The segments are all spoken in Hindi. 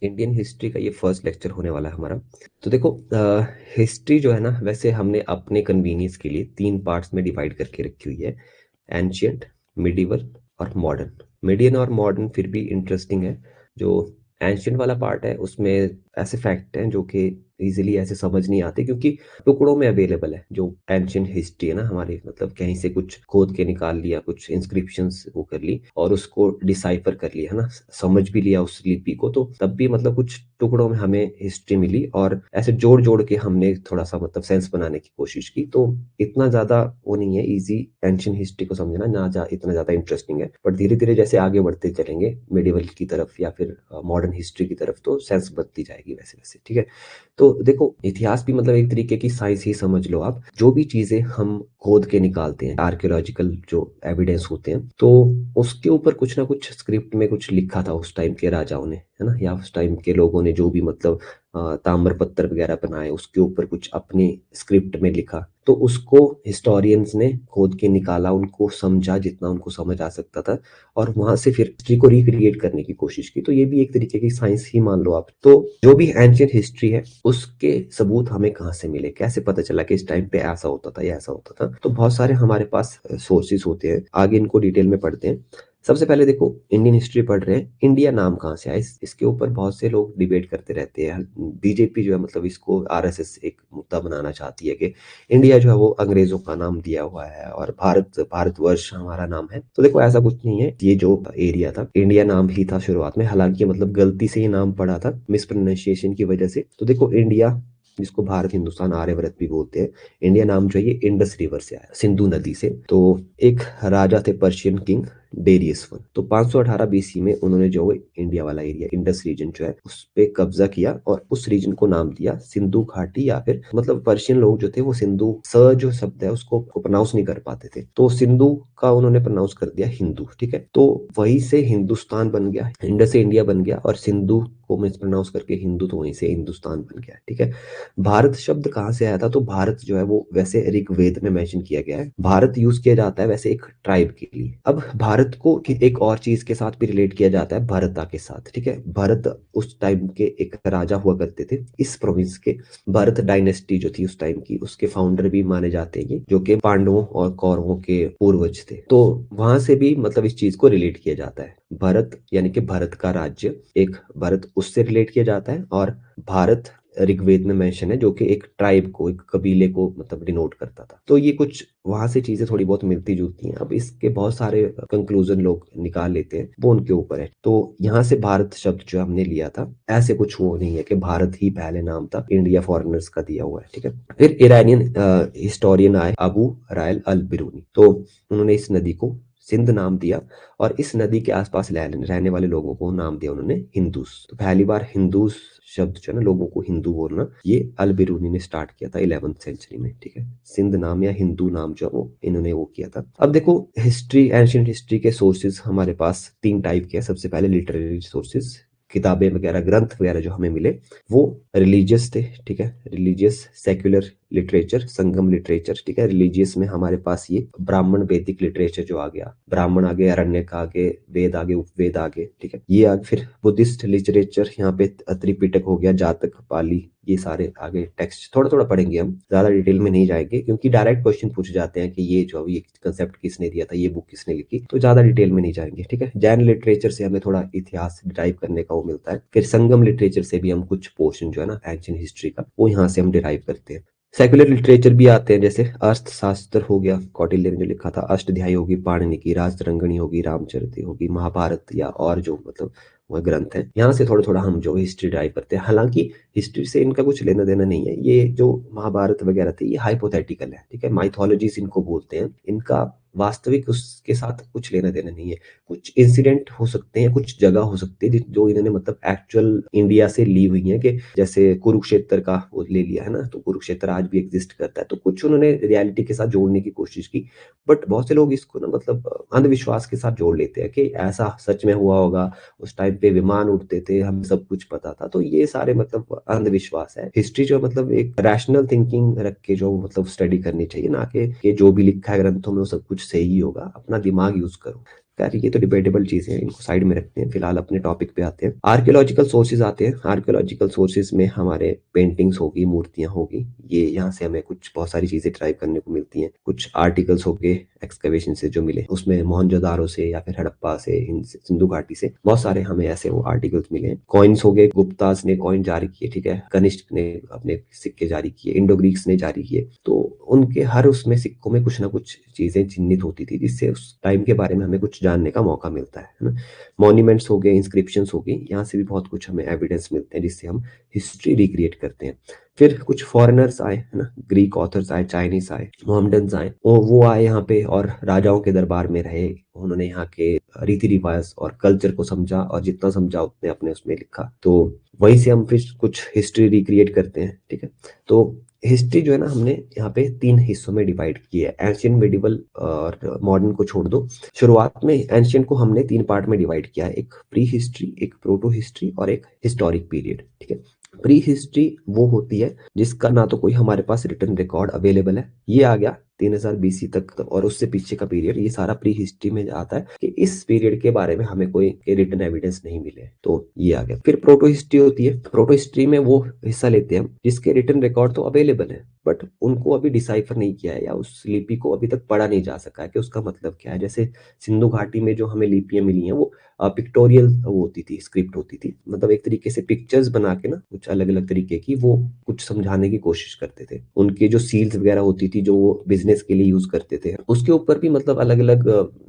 इंडियन हिस्ट्री का ये फर्स्ट लेक्चर होने वाला है हमारा। तो देखो, हिस्ट्री जो है ना, वैसे हमने अपने कन्वीनियंस के लिए 3 पार्ट्स में डिवाइड करके रखी हुई है। एंशियंट, मिडिवल और मॉडर्न। मीडियन और मॉडर्न फिर भी इंटरेस्टिंग है। जो एंशियंट वाला पार्ट है उसमें ऐसे फैक्ट हैं जो कि इजीली ऐसे समझ नहीं आते, क्योंकि टुकड़ों में अवेलेबल है। जो एंशियंट हिस्ट्री है ना हमारी, मतलब कहीं से कुछ खोद के निकाल लिया, कुछ इंस्क्रिप्शंस वो कर ली और उसको डिसाइफर कर लिया, है ना, समझ भी लिया उस लिपि को, तो तब भी मतलब कुछ टुकड़ों में हमें हिस्ट्री मिली और ऐसे जोड़ जोड़ के हमने थोड़ा सा मतलब सेंस बनाने की कोशिश की। तो इतना ज्यादा वो नहीं है इजी एंशियंट हिस्ट्री को समझना, इतना ज्यादा इंटरेस्टिंग है। बट धीरे धीरे जैसे आगे बढ़ते चलेंगे मिडिवल की तरफ या फिर मॉडर्न हिस्ट्री की तरफ, तो सेंस बनती जाएगी वैसे वैसे, ठीक है। तो देखो, इतिहास भी मतलब एक तरीके की साइंस ही समझ लो आप। जो भी चीजें हम खोद के निकालते हैं, आर्कियोलॉजिकल जो एविडेंस होते हैं, तो उसके ऊपर कुछ ना कुछ स्क्रिप्ट में कुछ लिखा था उस टाइम के राजाओं ने, है ना, या उस टाइम के लोगों ने जो भी मतलब ताम्र पत्र वगैरह बनाए, उसके ऊपर कुछ अपनी स्क्रिप्ट में लिखा। तो उसको हिस्टोरियंस ने खोद के निकाला, उनको समझा जितना उनको समझ आ सकता था, और वहां से फिर हिस्ट्री को रिक्रिएट करने की कोशिश की। तो ये भी एक तरीके की साइंस ही मान लो आप। तो जो भी एंशियंट हिस्ट्री है उसके सबूत हमें कहाँ से मिले, कैसे पता चला कि इस टाइम पे ऐसा होता था या ऐसा होता था। तो बहुत सारे हमारे पास सोर्सेस होते हैं, आगे इनको डिटेल में पढ़ते हैं। सबसे पहले देखो, इंडियन हिस्ट्री पढ़ रहे हैं, इंडिया नाम कहाँ से आया, इसके ऊपर बहुत से लोग डिबेट करते रहते हैं। बीजेपी जो है मतलब इसको आरएसएस एक मुद्दा बनाना चाहती है कि इंडिया जो है वो अंग्रेजों का नाम दिया हुआ है और भारतवर्ष हमारा नाम है। तो देखो, ऐसा कुछ नहीं है। ये जो एरिया था, इंडिया नाम ही था शुरुआत में, हालांकि मतलब गलती से ये नाम पड़ा था मिसप्रोनाउंसिएशन की वजह से। तो देखो, इंडिया जिसको भारत हिंदुस्तान आर्यव्रत भी बोलते हैं, इंडिया नाम जो है ये इंडस रिवर से आया, सिंधु नदी से। तो एक राजा थे पर्शियन किंग डेरियस वन, तो 518 बीसी में उन्होंने जो इंडिया वाला एरिया, इंडस रीजन जो है, उस पे कब्जा किया और उस रीजन को नाम दिया सिंधु घाटी, या फिर मतलब पर्शियन लोग जो थे वो सिंधु स जो शब्द है उसको प्रोनाउंस नहीं कर पाते थे, तो सिंधु का उन्होंने प्रोनाउंस कर दिया हिंदू, ठीक है। तो वहीं से हिंदुस्तान बन गया, इंडस से इंडिया बन गया, और सिंधु को मिस प्रोनाउंस करके हिंदू, तो वहीं से हिंदुस्तान बन गया, ठीक है। भारत शब्द कहाँ से आया था, तो भारत जो है वो वैसे ऋग्वेद में मेंशन किया गया है। भारत यूज किया जाता है वैसे एक ट्राइब के लिए। अब भारत को एक और चीज के साथ भी रिलेट किया जाता है, भरता के साथ, ठीक है। भरत उस टाइम के एक राजा हुआ करते थे इस प्रोविंस के। भरत डायनेस्टी जो थी उस टाइम की, उसके फाउंडर भी माने जाते हैं ये, जो कि पांडवों और कौरवों के पूर्वज थे। तो वहां से भी मतलब इस चीज को रिलेट किया जाता है। भरत यानी कि भारत का राज्य, एक भरत उससे रिलेट किया जाता है, और भारत ऋग्वेद में मेंशन है जो कि एक ट्राइब को, एक कबीले को मतलब डिनोट करता था। तो ये कुछ वहां से चीजें थोड़ी बहुत मिलती जुलती हैं। अब इसके बहुत सारे कंक्लूजन लोग निकाल लेते हैं, वो उनके ऊपर है। तो यहाँ से भारत शब्द जो हमने लिया था, ऐसे कुछ वो नहीं है कि भारत ही पहले नाम था, इंडिया फॉरेनर्स का दिया हुआ है, ठीक है। फिर ईरानियन हिस्टोरियन आए, अबू रायल अल बिरूनी, तो उन्होंने इस नदी को सिंध नाम दिया, और इस नदी के आसपास रहने वाले लोगों को नाम दिया उन्होंने हिंदूस। तो पहली बार हिंदूस शब्द जो है ना, लोगों को हिंदू बोलना, ये अल बिरूनी ने स्टार्ट किया था 11th सेंचुरी में, ठीक है। सिंध नाम या हिंदू नाम जो है वो इन्होंने वो किया था। अब देखो, हिस्ट्री, एंशियंट हिस्ट्री के सोर्सेज हमारे पास 3 टाइप के हैं। सबसे पहले लिटरेरी सोर्सेज, किताबें वगैरह, ग्रंथ वगैरह जो हमें मिले, वो रिलीजियस थे, ठीक है। रिलीजियस, सेक्युलर लिटरेचर, संगम लिटरेचर, ठीक है। रिलीजियस में हमारे पास ये ब्राह्मण वैदिक लिटरेचर जो आ गया, ब्राह्मण आगे, अरण्यक आगे, वेद आगे, उपवेद आगे, ठीक है। ये आगे फिर बुद्धिस्ट लिटरेचर, यहाँ पे त्रिपिटक हो गया, जातक, पाली, ये सारे आगे टेक्स्ट थोड़ा थोड़ा पढ़ेंगे हम, ज्यादा डिटेल में नहीं जाएंगे, क्योंकि डायरेक्ट क्वेश्चन पूछ जाते हैं कि ये जो ये कंसेप्ट किसने दिया था, ये बुक किसने लिखी, तो ज्यादा डिटेल में नहीं जाएंगे, ठीक है। जैन लिटरेचर से हमें थोड़ा इतिहास डिराइव करने का वो मिलता है। फिर संगम लिटरेचर से भी हम कुछ पोर्शन जो है ना एंशियंट हिस्ट्री का, वो यहाँ से हम डिराइव करते हैं। सेक्युलर लिटरेचर भी आते हैं, जैसे अर्थशास्त्र हो गया, कौटिल्य ने जो लिखा था, अष्टध्यायी होगी पाणिनि की, राजतरंगिणी होगी, रामचरित होगी, महाभारत, या और जो मतलब वह ग्रंथ है, यहाँ से थोड़ा थोड़ा हम जो हिस्ट्री ड्राइव करते हैं। हालांकि हिस्ट्री से इनका कुछ लेना देना नहीं है। ये जो महाभारत वगैरह थे, ये हाइपोथेटिकल है, ठीक है, माइथोलॉजीज इनको बोलते हैं। इनका वास्तविक उसके साथ कुछ लेना देना नहीं है। कुछ इंसिडेंट हो सकते हैं, कुछ जगह हो सकती है जो इन्होंने मतलब एक्चुअल इंडिया से ली हुई है, कि जैसे कुरुक्षेत्र का वो ले लिया है ना, तो कुरुक्षेत्र आज भी एग्जिस्ट करता है, तो कुछ उन्होंने रियलिटी के साथ जोड़ने की कोशिश की। बट बहुत से लोग इसको ना मतलब अंधविश्वास के साथ जोड़ लेते हैं कि ऐसा सच में हुआ होगा, उस टाइम पे विमान उड़ते थे, हमें सब कुछ पता था। तो ये सारे मतलब अंधविश्वास है। हिस्ट्री जो मतलब एक रैशनल थिंकिंग रख के जो मतलब स्टडी करनी चाहिए, ना कि जो भी लिखा है ग्रंथों में वो सब कुछ सही होगा। अपना दिमाग यूज करो। खैर ये तो डिबेटेबल चीजें हैं, इनको साइड में रखते हैं, फिलहाल अपने टॉपिक पे आते हैं। आर्कियोलॉजिकल सोर्सेज आते हैं। आर्कियोलॉजिकल सोर्सेज में हमारे पेंटिंग्स होगी, मूर्तियां होगी, ये यहाँ से हमें कुछ बहुत सारी चीजें ड्राइव करने को मिलती हैं। कुछ आर्टिकल्स हो गए एक्सकवेशन से जो मिले, उसमें मोहनजोदारो से या फिर हड़प्पा से, सिंधु घाटी से बहुत सारे हमें ऐसे वो आर्टिकल्स मिले हैं। कॉइन्स हो गए, गुप्तास ने कॉइन जारी किए, ठीक है, कनिष्क ने अपने सिक्के जारी किए, इंडो ग्रीक्स ने जारी किए। तो उनके हर उसमें सिक्कों में कुछ ना कुछ चीजें चिन्हित होती थी, जिससे उस टाइम के बारे में हमें कुछ जानने का मौका मिलता है ना। मॉन्यूमेंट्स हो गए, इंस्क्रिप्शंस हो गई, यहाँ से भी बहुत कुछ हमें एविडेंस मिलते हैं जिससे हम हिस्ट्री रिक्रिएट करते हैं। फिर कुछ फॉरेनर्स आए है ना, ग्रीक ऑथर्स आए, चाइनीज आए, मोहम्मडन्स आए, वो आए यहाँ पे और राजाओं के दरबार में रहे। उन्होंने यहाँ के रीति रिवाज और कल्चर को समझा, और जितना समझा उतने अपने उसमें लिखा। तो वहीं से हम फिर कुछ हिस्ट्री रिक्रिएट करते हैं, ठीक है। तो हिस्ट्री जो है ना, हमने यहाँ पे 3 हिस्सों में डिवाइड की है। एंशियंट, मिडिवल और मॉडर्न को छोड़ दो। शुरुआत में एंशियंट को हमने 3 पार्ट में डिवाइड किया है, एक प्री हिस्ट्री, एक प्रोटो हिस्ट्री और एक हिस्टोरिक पीरियड, ठीक है। प्री हिस्ट्री वो होती है जिसका ना तो कोई हमारे पास रिटर्न रिकॉर्ड अवेलेबल है, ये आ गया 3000 बीसी तक, और उससे पीछे का पीरियड, ये सारा प्री हिस्ट्री में आता है कि इस पीरियड के बारे में हमें कोई रिटर्न एविडेंस नहीं मिले, तो ये आ गया। फिर प्रोटो हिस्ट्री होती है। प्रोटो हिस्ट्री में वो हिस्सा लेते हैं हम जिसके रिटर्न रिकॉर्ड तो अवेलेबल है, बट उनको अभी डिसाइफर नहीं किया है, या उस लिपि को अभी तक पढ़ा नहीं जा सका है कि उसका मतलब क्या है। जैसे सिंधु घाटी में जो हमें लिपियां मिली हैं, वो पिक्टोरियल वो होती थी, स्क्रिप्ट होती थी, मतलब एक तरीके से पिक्चर्स बना के ना कुछ अलग अलग तरीके की वो कुछ समझाने की कोशिश करते थे। उनके जो सील्स वगैरह होती थी जो वो बिजनेस के लिए यूज करते थे, उसके ऊपर भी मतलब अलग अलग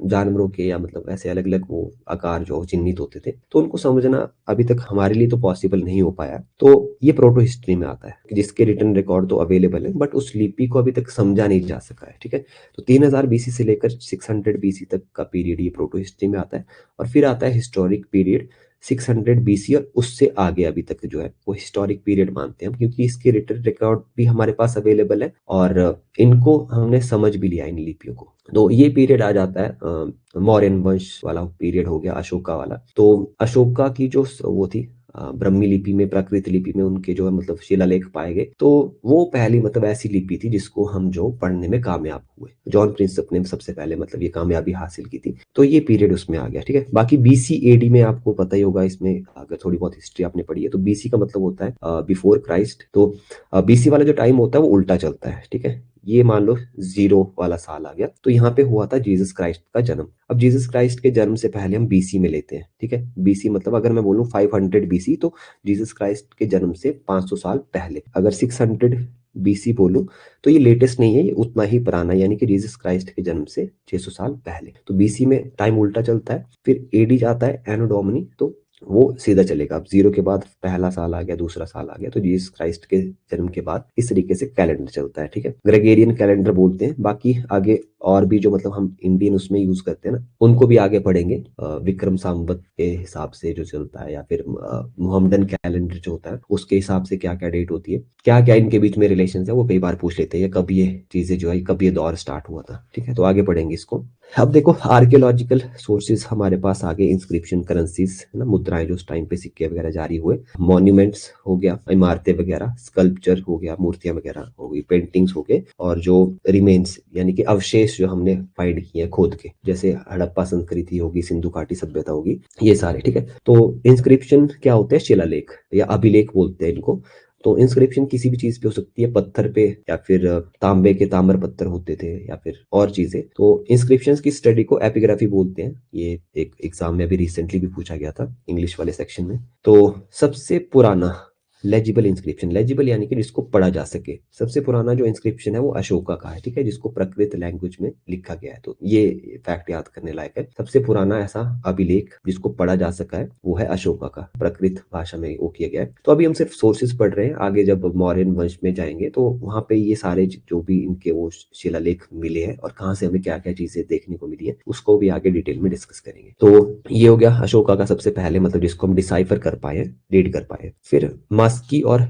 जानवरों के या मतलब ऐसे अलग अलग वो आकार जो चिन्हित होते थे, तो उनको समझना अभी तक हमारे लिए तो पॉसिबल नहीं हो पाया। तो ये प्रोटो हिस्ट्री में आता है कि जिसके रिटर्न रिकॉर्ड तो अवेलेबल है, बट उस लिपि को अभी तक समझा नहीं जा सका है, ठीक है। तो 3000 बीसी से लेकर 600 बीसी तक का पीरियड ये प्रोटो हिस्ट्री में आता है। और फिर आता है हिस्टोरिक पीरियड 600 बीसी, और उससे आगे अभी तक जो है वो हिस्टोरिक पीरियड मानते हैं हम, क्योंकि इसके रिटर्न रिकॉर्ड भी हमारे पास अवेलेबल है और इनको हमने समझ भी लिया इन लिपियों को। तो ये पीरियड आ जाता है मौर्यन वंश वाला पीरियड हो गया, अशोका वाला। तो अशोका की जो वो थी ब्रह्मी लिपि में, प्राकृत लिपि में उनके जो है मतलब शिलालेख पाए गए, तो वो पहली मतलब ऐसी लिपि थी जिसको हम जो पढ़ने में कामयाब हुए। जॉन प्रिंसेप ने सबसे पहले मतलब ये कामयाबी हासिल की थी, तो ये पीरियड उसमें आ गया, ठीक है। बाकी बीसी एडी में आपको पता ही होगा, इसमें अगर थोड़ी बहुत हिस्ट्री आपने पढ़ी है तो बीसी का मतलब होता है बिफोर क्राइस्ट। तो बीसी वाला जो टाइम होता है वो उल्टा चलता है, ठीक है। ये मान लो 0 वाला साल आ गया, तो यहाँ पे हुआ था जीसस क्राइस्ट का जन्म। अब जीसस क्राइस्ट के जन्म से पहले हम बीसी में लेते हैं, ठीक है। बीसी मतलब अगर मैं बोलूँ 500 बीसी, तो जीसस क्राइस्ट के जन्म से 500 साल पहले। अगर 600 बीसी बोलूं तो ये लेटेस्ट नहीं है, ये उतना ही पुराना, यानी कि जीसस क्राइस्ट के जन्म से 600 साल पहले। तो बीसी में टाइम उल्टा चलता है। फिर एडी जाता है एनो डोमिनी, तो वो सीधा चलेगा। अब 0 के बाद पहला साल आ गया, दूसरा साल आ गया, तो जीसस क्राइस्ट के जन्म के बाद इस तरीके से कैलेंडर चलता है, ठीक है। ग्रेगोरियन कैलेंडर बोलते हैं। बाकी आगे और भी जो मतलब हम इंडियन उसमें यूज करते हैं ना, उनको भी आगे पढ़ेंगे। विक्रम संवत के हिसाब से जो चलता है, या फिर मोहम्मदन कैलेंडर जो होता है उसके हिसाब से क्या क्या डेट होती है, क्या क्या इनके बीच में रिलेशन है, वो कई बार पूछ लेते हैं कब ये चीजें जो है, कब ये दौर स्टार्ट हुआ था, ठीक है। तो आगे पढ़ेंगे इसको। अब देखो आर्कियोलॉजिकल सोर्सेज हमारे पास आगे, इंस्क्रिप्शन, करेंसीज है ना, मुद्राएं जो उस टाइम पे सिक्के वगैरह जारी हुए, मॉन्यूमेंट्स हो गया, इमारतें वगैरह, स्कल्पचर हो गया, मूर्तियां वगैरह हो गई, पेंटिंग्स हो गए, और जो रिमेन्स यानी कि अवशेष जो हमने फाइंड किए हैं खोद के, जैसे हड़प्पा संस्कृति होगी, सिंधु घाटी सभ्यता होगी, ये सारे, ठीक है। तो इंस्क्रिप्शन क्या होते हैं, शिलालेख या अभिलेख बोलते हैं इनको। तो इंस्क्रिप्शन किसी भी चीज पे हो सकती है, पत्थर पे, या फिर तांबे के ताम्र पत्थर होते थे, या फिर और चीजें। तो इंस्क्रिप्शंस की स्टडी को एपिग्राफी बोलते हैं। ये एक एग्जाम में अभी रिसेंटली भी पूछा गया था इंग्लिश वाले सेक्शन में। तो सबसे पुराना लेजिबल इंस्क्रिप्शन, लेजिबल यानी कि जिसको पढ़ा जा सके, सबसे पुराना जो इंस्क्रिप्शन है वो अशोका का है, ठीक है, जिसको प्रकृत लैंग्वेज में लिखा गया है। तो ये फैक्ट याद करने लायक है। सबसे पुराना ऐसा अभिलेख जिसको पढ़ा जा सका है वो है अशोका का, प्रकृत भाषा में वो किया गया है। तो अभी हम सिर्फ सोर्सेज पढ़ रहे हैं, आगे जब मौर्यन वंश में जाएंगे तो वहां पे ये सारे जो भी इनके वो शिलालेख मिले हैं और कहाँ से हमें क्या क्या चीजें देखने को मिली है, उसको भी आगे डिटेल में डिस्कस करेंगे। तो ये हो गया अशोका का सबसे पहले, मतलब जिसको हम डिसाइफर कर पाए, रीड कर पाए। फिर कास्की और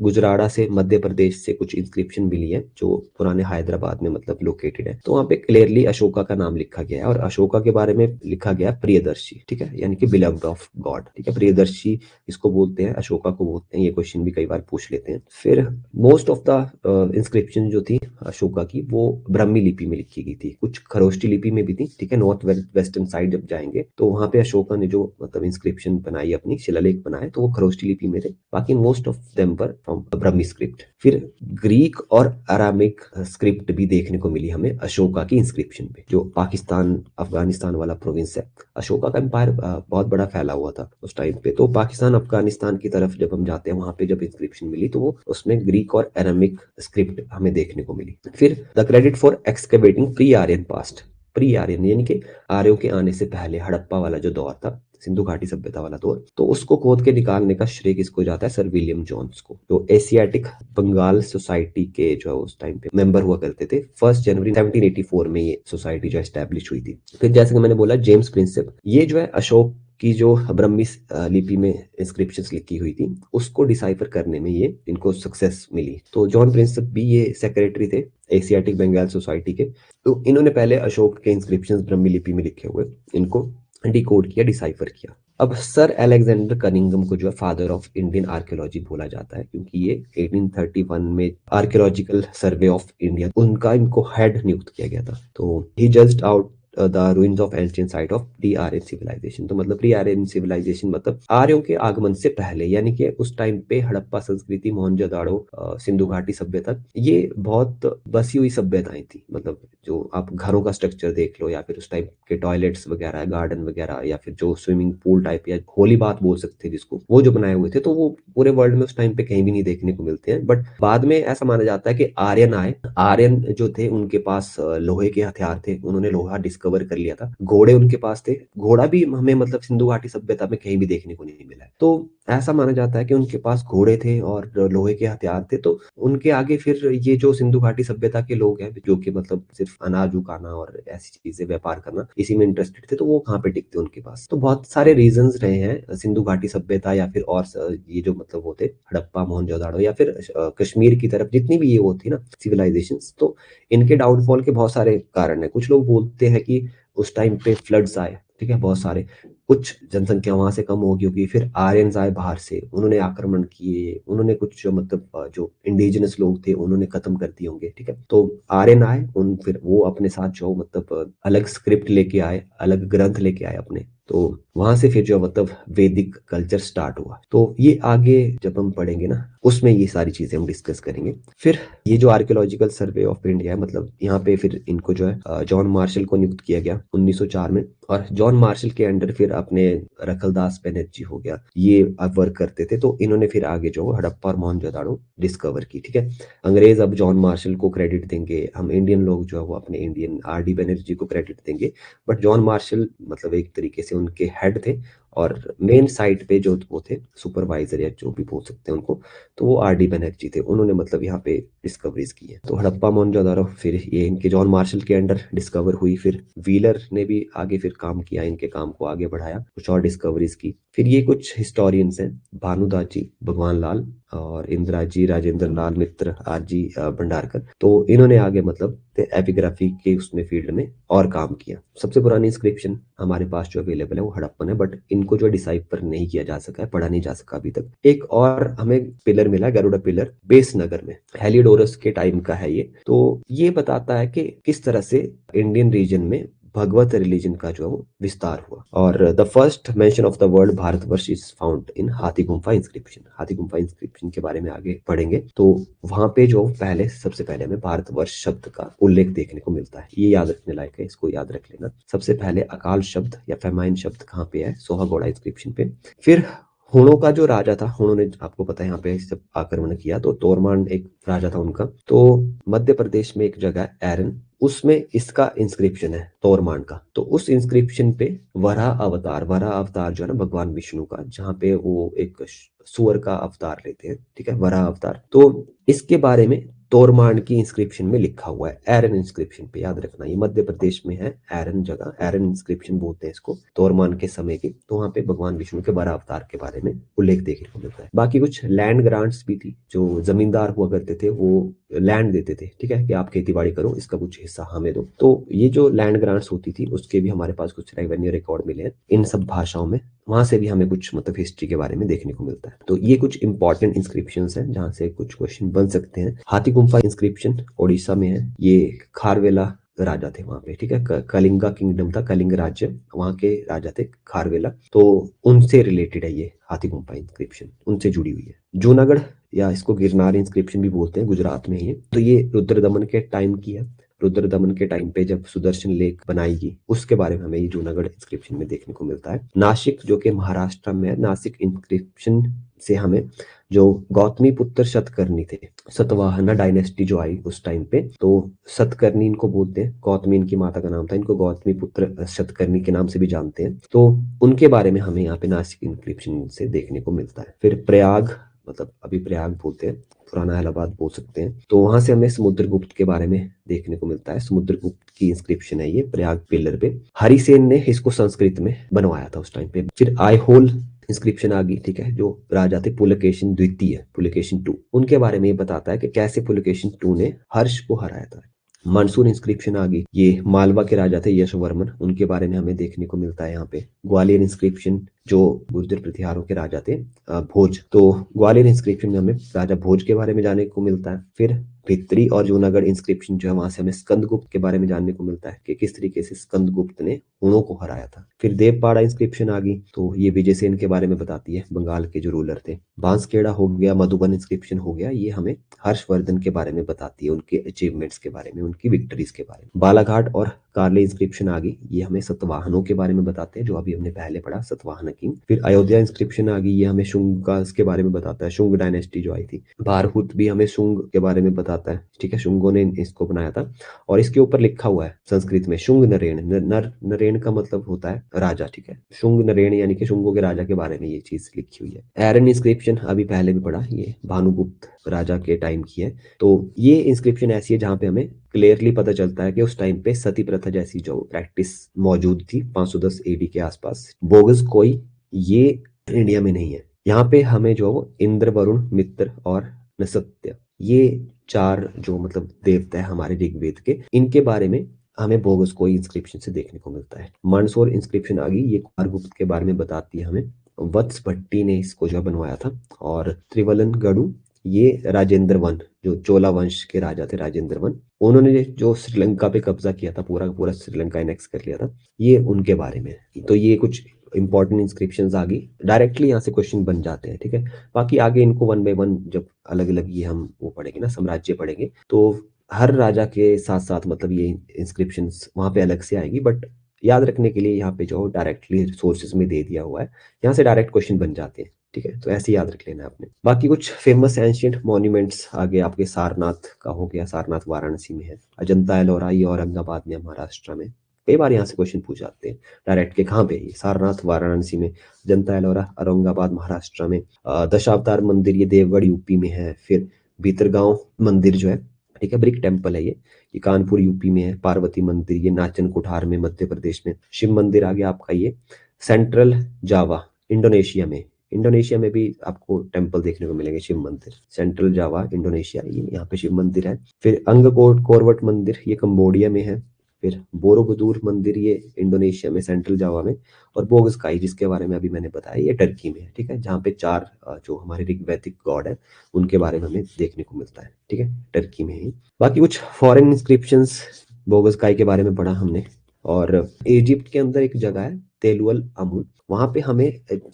गुजराड़ा से मध्य प्रदेश से कुछ इंस्क्रिप्शन मिली है जो पुराने हैदराबाद में मतलब लोकेटेड है। तो वहाँ पे क्लियरली अशोका का नाम लिखा गया है और अशोका के बारे में लिखा गया प्रियदर्शी, ठीक है, यानी कि बिलव्ड ऑफ गॉड, ठीक है। प्रियदर्शी इसको बोलते हैं, अशोका को बोलते हैं। ये क्वेश्चन भी कई बार पूछ लेते हैं। फिर मोस्ट ऑफ द इंस्क्रिप्शन जो थी अशोका की वो ब्राह्मी लिपि में लिखी गई थी, कुछ खरोष्टी लिपि में भी थी, ठीक है। नॉर्थ वेस्टर्न साइड जब जाएंगे तो वहां पे अशोका ने जो मतलब इंस्क्रिप्शन बनाई, अपनी शिलालेख बनाए, तो वो खरोष्टी लिपि में थे। बाकी most of them were from Brahmi script. फिर ग्रीक और अरामिक स्क्रिप्ट भी देखने को मिली हमें अशोका की इंस्क्रिप्शन पे। जो पाकिस्तान अफगानिस्तान वाला प्रोविंस है, अशोका का एम्पायर बहुत बड़ा फैला हुआ था उस टाइम पे। तो पाकिस्तान अफगानिस्तान की तरफ जब हम जाते हैं, वहां पे जब इंस्क्रिप्शन मिली तो वो उसमें ग्रीक और अरामिक स्क्रिप्ट हमें देखने को मिली। फिर the credit for excavating pre Aryan past, pre Aryan यानी कि आर्यों के आने से पहले हड़प्पा वाला जो दौर था, सिंधु घाटी सभ्यता वाला दौर, तो उसको खोद के निकालने का श्रेय किसको जाता है? सर विलियम जोन्स को, जो एशियाटिक बंगाल सोसाइटी के जो उस टाइम पे मेंबर हुआ करते थे। 1 जनवरी 1784 में ये सोसाइटी जो एस्टेब्लिश हुई थी। फिर जैसे कि मैंने बोला, जेम्स प्रिंसेप, ये जो है अशोक की जो ब्रह्मी लिपि में इंस्क्रिप्शंस लिखी हुई थी उसको डिसाइफर करने में ये इनको सक्सेस मिली। तो जॉन प्रिंसेप भी ये सेक्रेटरी थे एशियाटिक बंगाल सोसाइटी के। तो इन्होंने पहले अशोक के इंस्क्रिप्शंस ब्रह्मी लिपि में लिखे हुए इनको डिकोड किया, डिसाइफर किया। अब सर अलेक्जेंडर कनिंगम को जो है फादर ऑफ इंडियन आर्कियोलॉजी बोला जाता है, क्योंकि ये 1831 में आर्कियोलॉजिकल सर्वे ऑफ इंडिया उनका इनको हेड नियुक्त किया गया था। तो ही judged out the ruins of ancient site of pre Aryan civilization. तो मतलब प्री आर्यन सिविलाइजेशन मतलब आर्यों के आगमन से पहले, यानी कि उस टाइम पे हड़प्पा संस्कृति, मोहनजोदाड़ो, सिंधु घाटी सभ्यता, ये बहुत बसी हुई सभ्यताएं थी। मतलब जो आप घरों का स्ट्रक्चर देख लो, या फिर उस टाइप के टॉयलेट्स वगैरह, गार्डन वगैरह, या फिर जो स्विमिंग पूल टाइप या होली बात बोल सकते हैं जिसको, वो जो बनाए हुए थे, तो वो पूरे वर्ल्ड में उस टाइम पे कहीं भी नहीं देखने को मिलते हैं। बट बाद में ऐसा माना जाता है कि आर्यन आए, आर्यन जो थे उनके पास लोहे के हथियार थे, उन्होंने लोहा डिस्कवर कर लिया था। घोड़े उनके पास थे, घोड़ा भी हमें मतलब सिंधु घाटी सभ्यता में कहीं भी देखने को नहीं मिला है। तो ऐसा माना जाता है कि उनके पास घोड़े थे और लोहे के हथियार थे। तो उनके आगे फिर ये जो सिंधु घाटी सभ्यता के लोग हैं, जो कि मतलब सिर्फ अनाज उगाना और ऐसी चीजें व्यापार करना इसी में इंटरेस्टेड थे, तो वो कहाँ पे टिकते उनके पास। तो बहुत सारे रीजंस रहे हैं सिंधु घाटी सभ्यता या फिर और ये जो मतलब वो थे हड़प्पा, मोहनजोदाड़ो, या फिर कश्मीर की तरफ जितनी भी ये वो थी ना सिविलाइजेशंस, तो इनके डाउनफॉल के बहुत सारे कारण है। कुछ लोग बोलते हैं कि उस टाइम पे फ्लड्स आए, ठीक है, बहुत सारे, कुछ जनसंख्या वहां से कम होगी होगी। फिर आर्यंस आए बाहर से, उन्होंने आक्रमण किए, उन्होंने कुछ जो मतलब जो इंडिजिनस लोग थे उन्होंने खत्म कर दिए होंगे, ठीक है। तो आर्यन आए, उन फिर वो अपने साथ जो मतलब अलग स्क्रिप्ट लेके आए, अलग ग्रंथ लेके आए अपने। तो वहां से फिर जो मतलब वैदिक कल्चर स्टार्ट हुआ। तो ये आगे जब हम पढ़ेंगे ना, उसमें ये सारी चीजें हम डिस्कस करेंगे। फिर ये जो आर्कियोलॉजिकल सर्वे ऑफ इंडिया है, मतलब यहाँ पे फिर इनको जो है जॉन मार्शल को नियुक्त किया गया 1904 में। और जॉन मार्शल के अंडर फिर अपने रखलदास बनर्जी हो गया, ये अब वर्क करते थे। तो इन्होंने फिर आगे जो हड़प्पा और मोहनजोदाड़ो डिस्कवर की, ठीक है। अंग्रेज अब जॉन मार्शल को क्रेडिट देंगे, हम इंडियन लोग जो है वो अपने इंडियन आर डी बनर्जी को क्रेडिट देंगे। बट जॉन मार्शल मतलब एक तरीके से उनके हेड थे, और मेन साइट पे जो वो थे सुपरवाइजर या जो भी बोल सकते हैं उनको, तो वो आर डी बनर्जी थे। उन्होंने मतलब यहाँ पे डिस्कवरीज की है। तो हड़प्पा मोहनजोदाड़ो फिर ये इनके जॉन मार्शल के अंडर डिस्कवर हुई। फिर व्हीलर ने भी आगे फिर काम किया, इनके काम को आगे बढ़ाया, कुछ और डिस्कवरीज की। फिर ये कुछ हिस्टोरियंस हैं, भानुदास जी, भगवान लाल और इंदिरा जी, राजेंद्र लाल मित्र, आर जी भंडारकर। तो इन्होंने आगे मतलब एपिग्राफी के उसमें फील्ड में और काम किया। सबसे पुरानी इंस्क्रिप्शन हमारे पास जो अवेलेबल है वो हड़प्पन है, बट इनको जो डिसाइफर नहीं किया जा सका है, पढ़ा नहीं जा सका अभी तक। एक और हमें पिलर मिला, गरुड़ा पिलर, बेस नगर में, हेलियोडोरस के टाइम का है ये। तो ये बताता है कि किस तरह से इंडियन रीजन में भगवत रिलीजन का जो है वो विस्तार हुआ। और the first mention of the word Bharatvarsh is found in हाथी गुम्फा इंस्क्रिप्शन। हाथी गुम्फा इंस्क्रिप्शन के बारे में आगे पढ़ेंगे। तो वहां पे जो पहले सबसे पहले हमें भारतवर्ष शब्द का उल्लेख देखने को मिलता है। ये याद रखने लायक है, इसको याद रख लेना। सबसे पहले अकाल शब्द या फेमाइन शब्द कहाँ पे है? सोहागोड़ा इंस्क्रिप्शन पे। फिर हुणों का जो राजा था, हुणों ने आपको पता है यहाँ पे जब आक्रमण किया, तो तोरमान एक राजा था उनका। तो मध्य प्रदेश में एक जगह है एरन, उसमें इसका इंस्क्रिप्शन है। तोरमान का। तो उस इंस्क्रिप्शन पे वराह अवतार जो है ना भगवान विष्णु का, जहाँ पे वो एक सुअर का अवतार लेते हैं, ठीक है, वराह अवतार, तो इसके बारे में तोरमान की इंस्क्रिप्शन में लिखा हुआ है। एरन इंस्क्रिप्शन पे, याद रखना ये मध्य प्रदेश में है, एरन जगह, एरन इंस्क्रिप्शन बोलते हैं इसको, तोरमान के समय की। तो वहाँ पे भगवान विष्णु के वराह अवतार के बारे में उल्लेख देखने को मिलता है। बाकी कुछ लैंड ग्रांट्स भी थी, जो जमींदार हुआ करते थे वो लैंड देते थे, ठीक है, कि आप खेती बाड़ी करो, इसका कुछ हिस्सा हमें दो। तो ये जो लैंड ग्रांट्स होती थी उसके भी हमारे पास कुछ रेवेन्यू रिकॉर्ड मिले हैं इन सब भाषाओं में। वहां से भी हमें कुछ मतलब हिस्ट्री के बारे में देखने को मिलता है। तो ये कुछ इंपॉर्टेंट इंस्क्रिप्शंस हैं जहाँ से कुछ क्वेश्चन बन सकते हैं। हाथी गुम्फा इंस्क्रिप्शन ओडिशा में है, ये खारवेला राजा थे वहां पे, ठीक है, कलिंगा किंगडम था, कलिंग राज्य, वहां के राजा थे खारवेला, तो उनसे रिलेटेड है ये हाथी गुम्फा इंस्क्रिप्शन, उनसे जुड़ी हुई है। जूनागढ़ या इसको गिरनार इंस्क्रिप्शन भी बोलते हैं, गुजरात में ही है। तो ये रुद्रदमन के टाइम की है। रुद्रदमन के टाइम पे जब सुदर्शन लेक बनाई गई उसके बारे में हमें ये जूनागढ़ इंस्क्रिप्शन में देखने को मिलता है। नासिक जो कि महाराष्ट्र में है, नासिक इंस्क्रिप्शन से हमें जो गौतमी पुत्र शतकर्णी थे, सतवाहना डायनेस्टी जो आई उस टाइम पे, तो सतकर्णी इनको बोलते हैं, गौतमी इनकी माता का नाम था, इनको गौतमी पुत्र शतकर्णी के नाम से भी जानते हैं। तो उनके बारे में हमें यहाँ पे नासिक इंस्क्रिप्शन से देखने को मिलता है। फिर प्रयाग, मतलब अभी प्रयाग बोलते हैं, पुराना इलाहाबाद बोल सकते हैं, तो वहां से हमें समुद्रगुप्त के बारे में देखने को मिलता है। समुद्रगुप्त की इंस्क्रिप्शन है ये प्रयाग पिलर पे। हरिसेन ने इसको संस्कृत में बनवाया था उस टाइम पे। फिर आईहोल इंस्क्रिप्शन आ गई, ठीक है, जो राजा थे पुलकेशिन द्वितीय, पुलकेशिन टू, उनके बारे में ये बताता है कि कैसे पुलकेशिन टू ने हर्ष को हराया था। मानसून इंस्क्रिप्शन आ गई, ये मालवा के राजा थे यशवर्मन, उनके बारे में हमें देखने को मिलता है यहाँ पे। ग्वालियर इंस्क्रिप्शन, जो गुर्जर प्रतिहारों के राजा थे, भोज, तो ग्वालियर इंस्क्रिप्शन में हमें राजा भोज के बारे में जानने को मिलता है। फिर भित्री और जूनागढ़ इंस्क्रिप्शन जो है वहां से हमें स्कंदगुप्त के बारे में जानने को मिलता है कि किस तरीके से स्कंदगुप्त ने हुणों को हराया था। फिर देवपाड़ा इंस्क्रिप्शन आ गई, तो ये विजयसेन के बारे में बताती है, बंगाल के जो रूलर थे। बांसखेड़ा हो गया, मधुबन इंस्क्रिप्शन हो गया, ये हमें हर्षवर्धन के बारे में बताती है, उनके अचीवमेंट्स के बारे में, उनकी विक्ट्रीज के बारे में। बालाघाट और कार्ले इंस्क्रिप्शन आ गई, ये हमें सतवाहनों के बारे में बताते हैं, जो अभी हमने पहले पढ़ा, सतवाहन किंग। फिर अयोध्या इंस्क्रिप्शन आ गई, ये हमें शुंग के बारे में बताता है, शुंग डायनेस्टी जो आई थी। भारहूत भी हमें शुंग के बारे में बताता है, ठीक है, शुंगों ने इसको बनाया था। और इसके ऊपर लिखा हुआ है संस्कृत में शुंग नरेण, नरेण का मतलब होता है राजा, ठीक है, शुंग नरेण यानी कि शुंगों के राजा के बारे में ये चीज लिखी हुई है। एरन इंस्क्रिप्शन अभी पहले भी पढ़ा, ये भानुगुप्त राजा के टाइम की है। तो ये इंस्क्रिप्शन ऐसी है जहां पे हमें क्लियरली पता चलता है कि उस टाइम पे सती प्रथा जैसी जो प्रैक्टिस मौजूद थी 510 एडी के आसपास। बोगस कोई, ये इंडिया में नहीं है। यहाँ पे हमें जो इंद्र, वरुण, मित्र और नसत्य, ये चार जो मतलब देवता है हमारे ऋग्वेद के, इनके बारे में हमें बोगस कोई इंस्क्रिप्शन से देखने को मिलता है। मंदसौर इंस्क्रिप्शन आ गई, ये कुमारगुप्त के बारे में बताती है हमें। वत्स भट्टी ने इसको जो बनवाया था। और त्रिवलन गढ़ु, ये राजेंद्र वन, जो चोला वंश के राजा थे राजेंद्र वन, उन्होंने जो श्रीलंका पे कब्जा किया था, पूरा का पूरा श्रीलंका एनेक्स कर लिया था, ये उनके बारे में है। तो ये कुछ इंपॉर्टेंट इंस्क्रिप्शंस आ गई, डायरेक्टली यहाँ से क्वेश्चन बन जाते हैं, ठीक है। बाकी आगे इनको वन बाय वन जब अलग अलग ये हम वो पढ़ेंगे ना, साम्राज्य पढ़ेंगे, तो हर राजा के साथ साथ मतलब ये इंस्क्रिप्शंस वहां पे अलग से आएगी, बट याद रखने के लिए यहाँ पे जो डायरेक्टली सोर्सेज में दे दिया हुआ है, यहाँ से डायरेक्ट क्वेश्चन बन जाते हैं, ठीक है। तो ऐसे याद रख लेना आपने। बाकी कुछ फेमस एंशियंट मॉन्यूमेंट्स आगे आपके सारनाथ का हो गया, सारनाथ वाराणसी में है। अजंता एलोरा ये औरंगाबाद में, महाराष्ट्र में। कई बार यहाँ से क्वेश्चन पूछ जाते हैं डायरेक्ट के, कहाँ पे ये सारनाथ वाराणसी में, अजंता एलोरा औरंगाबाद महाराष्ट्र में। दशावतार मंदिर ये देवगढ़ यूपी में है। फिर भीतरगांव मंदिर जो है, ठीक है, ब्रिक टेम्पल है ये कानपुर यूपी में है। पार्वती मंदिर ये नाचन कोठार में मध्य प्रदेश में। शिव मंदिर आ गया आपका ये सेंट्रल जावा इंडोनेशिया में। इंडोनेशिया में भी आपको टेम्पल देखने को मिलेंगे, शिव मंदिर, सेंट्रल जावा इंडोनेशिया, ये यहाँ पे शिव मंदिर है। फिर अंगकोट कोरवट मंदिर ये कंबोडिया में है। फिर बोरोबुदूर मंदिर ये इंडोनेशिया में, सेंट्रल जावा में। और बोगसकाई जिसके बारे में अभी मैंने बताया, ये टर्की में है, ठीक है, जहाँ पे चार जो हमारे ऋग्वैदिक गॉड है उनके बारे में हमें देखने को मिलता है, ठीक है, टर्की में ही। बाकी कुछ फॉरेन इंस्क्रिप्शंस बोगसकाई के बारे में पढ़ा हमने। और इजिप्ट के अंदर एक जगह है तेलुअल अमुन, वहां पे हमें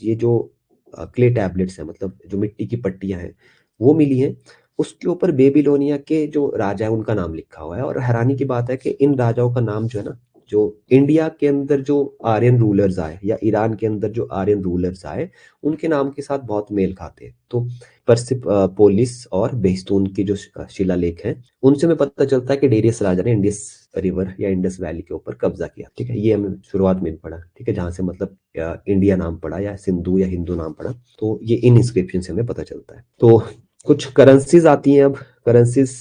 ये जो क्ले टैबलेट्स है, मतलब जो मिट्टी की पट्टियां हैं, वो मिली हैं। उसके ऊपर बेबीलोनिया के जो राजा है उनका नाम लिखा हुआ है। और हैरानी की बात है कि इन राजाओं का नाम जो है ना, जो इंडिया के अंदर जो आर्यन रूलर्स आए या ईरान के अंदर जो आर्यन रूलर्स आए, उनके नाम के साथ बहुत मेल खाते हैं। तो पर्सिपोलिस और बेस्तून की जो शिलालेख हैं, उनसे हमें पता चलता है कि डेरियस राजा ने इंडस रिवर या इंडस वैली के ऊपर कब्जा किया। ठीक है, ये हमने शुरुआत में भी पढ़ा। ठीक है, जहाँ से मतलब इंडिया नाम पड़ा या सिंधु या हिंदू नाम पड़ा, तो ये इन इंस्क्रिप्शन से हमें पता चलता है। तो कुछ करेंसीज आती हैं। अब करेंसीज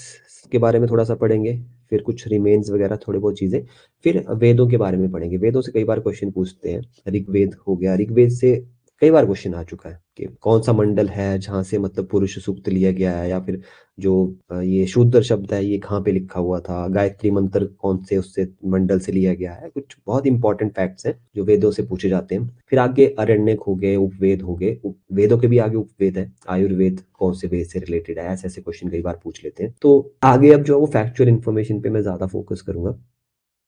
के बारे में थोड़ा सा पढ़ेंगे, फिर कुछ रिमेन्स वगैरह थोड़े बहुत चीजें, फिर वेदों के बारे में पढ़ेंगे। वेदों से कई बार क्वेश्चन पूछते हैं। ऋग्वेद हो गया, ऋग्वेद से कई बार क्वेश्चन आ चुका है कि कौन सा मंडल है जहाँ से मतलब पुरुष सूक्त लिया गया है, या फिर जो ये शूद्र शब्द है ये कहाँ पे लिखा हुआ था, गायत्री मंत्र कौन से उससे मंडल से लिया गया है। कुछ बहुत इंपॉर्टेंट फैक्ट्स हैं जो वेदों से पूछे जाते हैं। फिर आगे अरण्यक हो गए, उपवेद हो गए, वेदों के भी आगे उपवेद है, आयुर्वेद कौन से वेद से रिलेटेड है, ऐसे ऐसे क्वेश्चन कई बार पूछ लेते हैं। तो आगे अब जो है वो फैक्चुअल इन्फॉर्मेशन पे मैं ज्यादा फोकस करूंगा।